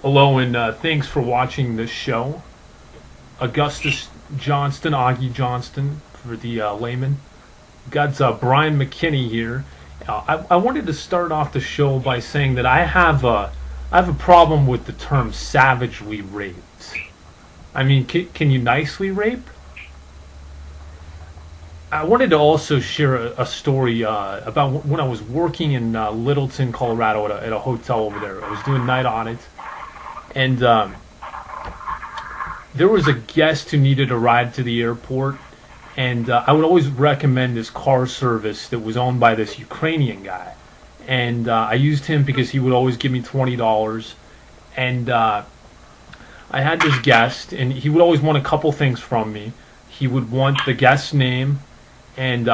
Hello, and thanks for watching this show. Augustus Johnston, Augie Johnston, for the layman. Got Brian Mckinney here. I wanted to start off the show by saying that I have a problem with the term savagely raped. I mean, can you nicely rape? I wanted to also share a story about when I was working in Littleton, Colorado, at a hotel over there. I was doing night audits, and there was a guest who needed a ride to the airport, and I would always recommend this car service that was owned by this Ukrainian guy, and I used him because he would always give me $20, and I had this guest, and he would always want a couple things from me. He would want the guest's name, and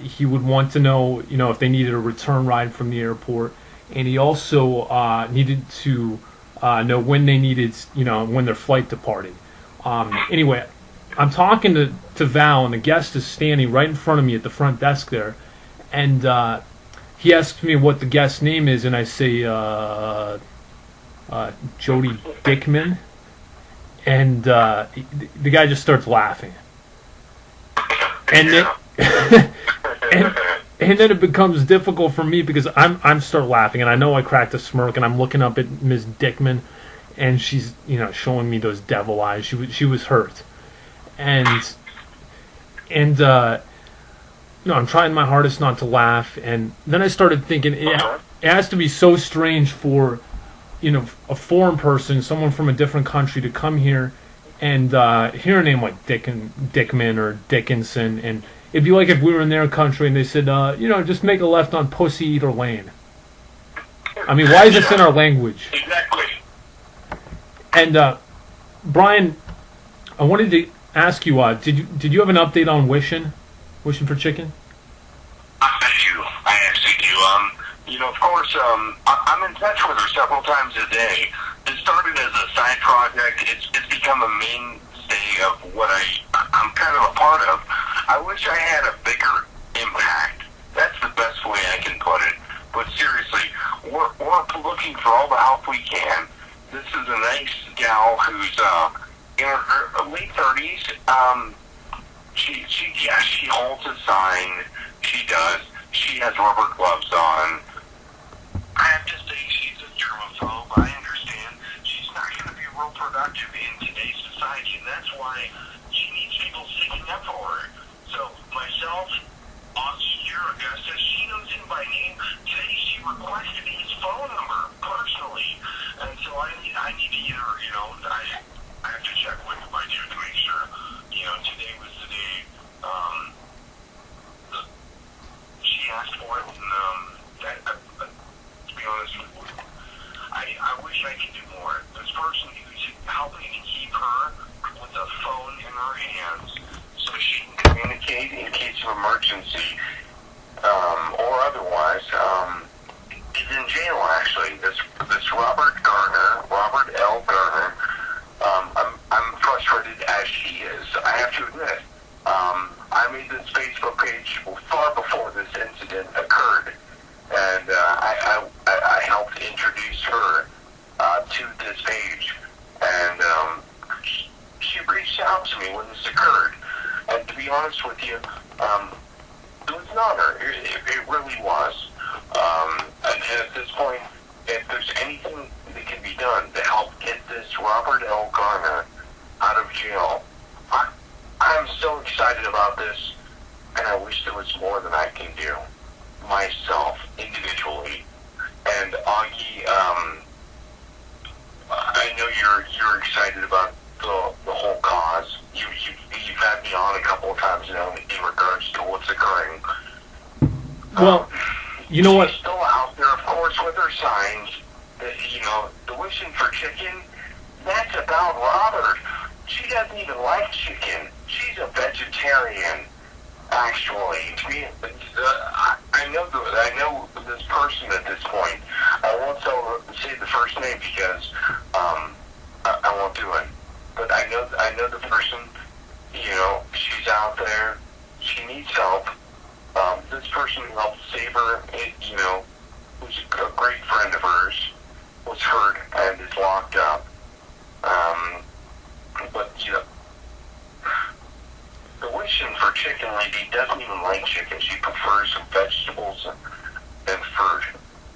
he would want to know, if they needed a return ride from the airport, and he also needed to know when they needed, when their flight departed. Anyway, I'm talking to Val, and the guest is standing right in front of me at the front desk there, and he asks me what the guest's name is, and I say Jody Dickman, and the guy just starts laughing, and then and then it becomes difficult for me because I'm start laughing, and I know I cracked a smirk, and I'm looking up at Ms. Dickman, and she's showing me those devil eyes. She was hurt, and I'm trying my hardest not to laugh, and then I started thinking it has to be so strange for a foreign person, someone from a different country, to come here and hear a name like Dickman or Dickinson, and it'd be like if we were in their country and they said, just make a left on Pussy Eater Lane. I mean, why is this in our language? Exactly. And Brian, I wanted to ask you, did you have an update on Wishing for Chicken? I do. I actually do. Of course, I'm in touch with her several times a day. It started as a side project. It's become a mainstay of what I'm kind of a part of. I wish I had a bigger impact. That's the best way I can put it. But seriously, we're looking for all the help we can. This is a nice gal who's in her late 30s. She holds a sign. She does. She has rubber gloves on. I have to say she's a germaphobe. I understand. She's not going to be real productive in today's society, and that's why she needs people sticking up for her. So myself, Aussie here, Augustus, she knows him by name. Today she requested his phone number personally, and so I need to either, I have to check with my dude to make sure, today was the day. She asked for it, and to be honest with you, I wish I could do more. This person who's helping to keep her with a phone in her hands so she can communicate in case of emergency or otherwise is in jail, actually. This Robert L. Garner, I'm frustrated as she is. I have to admit, I made this Facebook page far before this incident occurred, and I helped introduce her to this page, and she reached out to me when this occurred, and to be honest with you, it was an honor. It really was. And at this point, if there's anything that can be done to help get this Robert L. Garner out of jail, I'm so excited about this, and I wish there was more than I can do myself individually. And Augie, I know you're excited about the whole cause. You've had me on a couple of times now in regards to what's occurring. Well, you know what? She's still out there, of course, with her signs. The Wishing for Chicken, that's about Robert. She doesn't even like chicken. She's a vegetarian, actually. I know this person at this point. I won't say the first name because I won't do it. But I know the person. She's out there. She needs help. This person who helped save her, who's a great friend of hers, was hurt and is locked up. But, the wishing for chicken lady doesn't even like chicken. She prefers vegetables and fruit.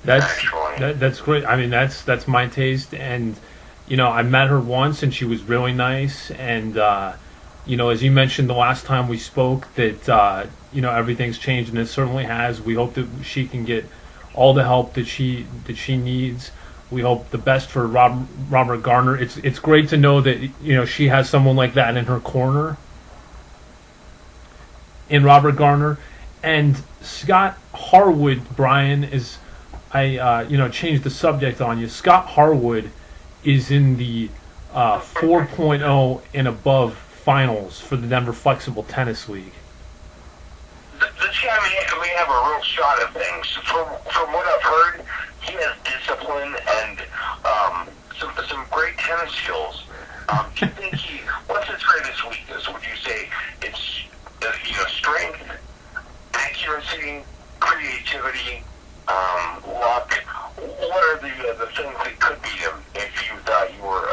That's great. I mean, that's my taste, and I met her once, and she was really nice. And as you mentioned the last time we spoke, that everything's changed, and it certainly has. We hope that she can get all the help that she needs. We hope the best for Robert Garner. It's great to know that she has someone like that in her corner, in Robert Garner. And Scott Harwood, Brian, is changed the subject on you. Scott Harwood is in the 4.0 and above finals for the Denver Flexible Tennis League. This guy may have a real shot at things. From what I've heard, he has discipline and some great tennis skills. Do you think what's his greatest weakness? Would you say it's strength, accuracy, creativity, luck? What are the things that could beat him if you thought you were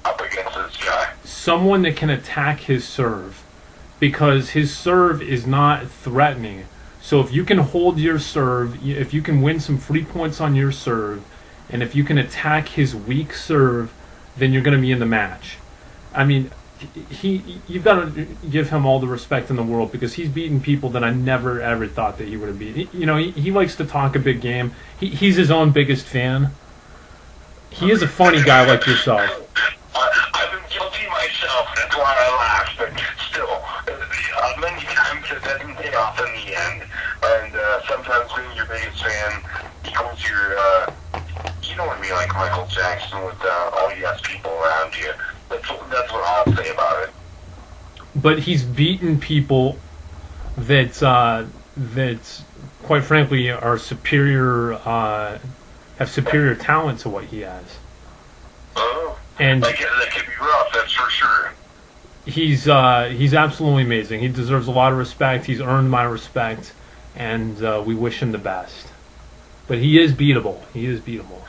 up against this guy? Someone that can attack his serve, because his serve is not threatening. So if you can hold your serve, if you can win some free points on your serve, and if you can attack his weak serve, then you're going to be in the match. I mean, you've got to give him all the respect in the world, because he's beaten people that I never ever thought that he would have beat. He likes to talk a big game. He's his own biggest fan. He is a funny guy like yourself. I've been guilty myself. That's why I laugh. But still, many times it doesn't pay off in the end. And sometimes being your biggest fan equals your, you don't want to be like Michael Jackson with all yes people around you. That's what I'll say about it. But he's beaten people that quite frankly are superior, have superior talent to what he has. Oh, and that could be rough. That's for sure. He's absolutely amazing. He deserves a lot of respect. He's earned my respect, and we wish him the best. But he is beatable. He is beatable.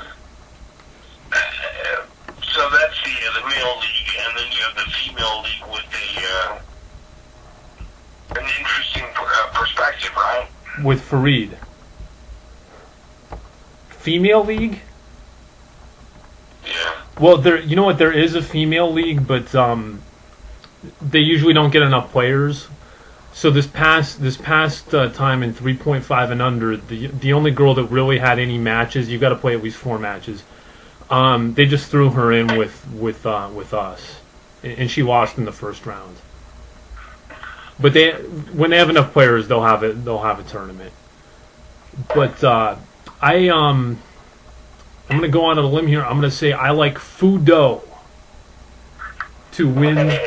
So that's the male league, and then you have the female league with an interesting perspective, right? With Fareed. Female league? Yeah. Well, you know what? There is a female league, but they usually don't get enough players. So this past time in 3.5 and under, the only girl that really had any matches, you got to play at least 4 matches. They just threw her in with us, and she lost in the first round. But when they have enough players, they'll have a tournament. But I'm gonna go on a limb here. I'm gonna say I like Fudo to win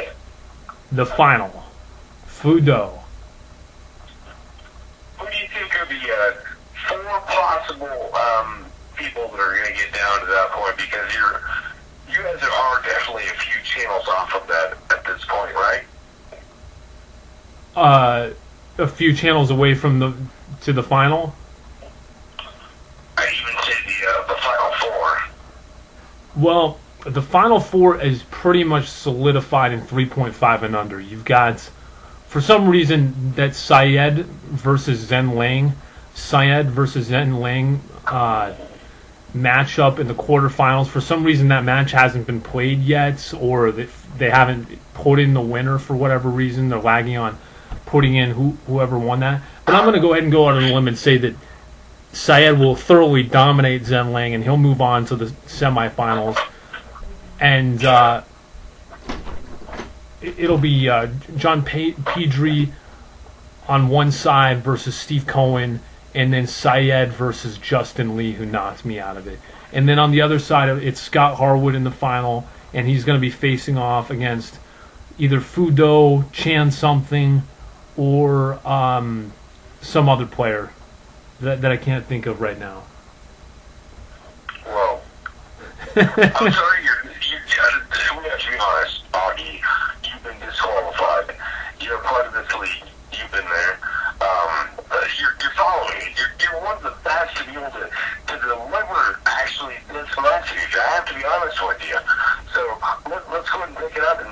the final. Fudo. Who do you think are the 4 possible people that are going to get down to that point? Because you guys are definitely a few channels off of that at this point, right? A few channels away from the final. I even say the final 4. Well, the final 4 is pretty much solidified in 3.5 and under. You've got, for some reason, that Syed versus Zhen Lang matchup in the quarterfinals. For some reason, that match hasn't been played yet, or they haven't put in the winner for whatever reason. They're lagging on putting in whoever won that. But I'm going to go ahead and go out on a limb and say that Syed will thoroughly dominate Zhen Lang, and he'll move on to the semifinals. And it'll be John Pedri on one side versus Steve Cohen, and then Syed versus Justin Lee, who knocked me out of it. And then on the other side, it's Scott Harwood in the final, and he's going to be facing off against either Fudo, Chan something, or some other player that I can't think of right now. Well, I'm sorry, we have to be honest, Augie. You've been disqualified. You're part of this league. You've been there. You're following it. You're one of the best to be able to deliver actually this message. I honest with you. So let's go ahead and pick it up and